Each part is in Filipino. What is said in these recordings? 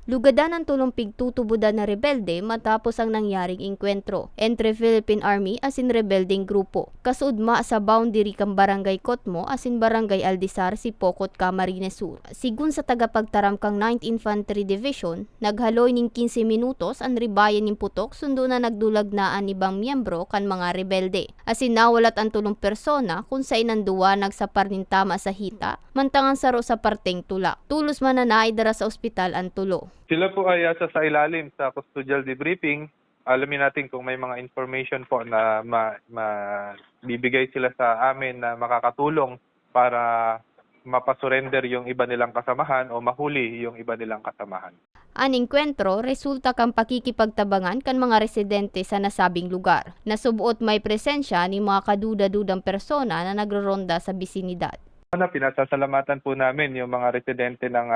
Lugadan ang tulong pigtutubudan na rebelde matapos ang nangyaring engkwentro entre Philippine Army asin rebeldeng grupo. Kasudma sa boundary kang Barangay Cotmo asin Barangay Aldisar si Pocot, Camarines Sur. Sigun sa tagapagtaram kang 9th Infantry Division, naghaloy ning 15 minutos ang ribayan ning putok sundo na nagdulag na ang ibang miyembro kan mga rebelde. Asin nawalat ang tulong persona kung sa inanduwa nagsapar nin tama sa hita, mantangan saro sa parteng tula. Tulos man na naidara sa ospital ang tulo. Sila po ay asa sa ilalim sa custodial debriefing. Alamin natin kung may mga information po na bibigay sila sa amin na makakatulong para mapasurrender yung iba nilang kasamahan o mahuli yung iba nilang kasamahan. Ang engkwentro resulta kang pakikipagtabangan kan mga residente sa nasabing lugar. Nasubuot may presensya ni mga kaduda-dudang persona na nagroronda sa bisinidad. Pinasasalamatan po namin yung mga residente ng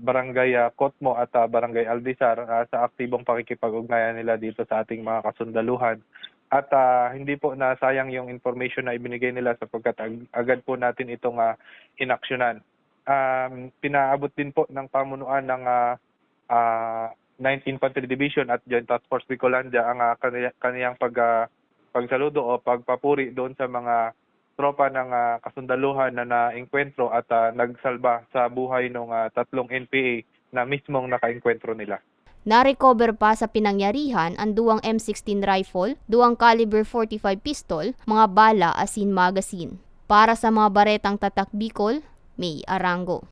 Barangay Cotmo at Barangay Aldisar sa aktibong pakikipag-ugnayan nila dito sa ating mga kasundaluhan. At hindi po nasayang yung information na ibinigay nila sapagkat agad po natin itong inaksyonan. Pinaabot din po ng pamunuan ng 9th Infantry Division at Joint Task Force Bicolandia ang kaniyang pagsaludo o pagpapuri doon sa mga tropa ng kasundaluhan na naengkwentro at nagsalba sa buhay ng tatlong NPA na mismong nakaengkwentro nila. Na-recover pa sa pinangyarihan ang duwang M16 rifle, duwang caliber 45 pistol, mga bala asin magazine. Para sa mga baretang tatak Bicol, May Arango.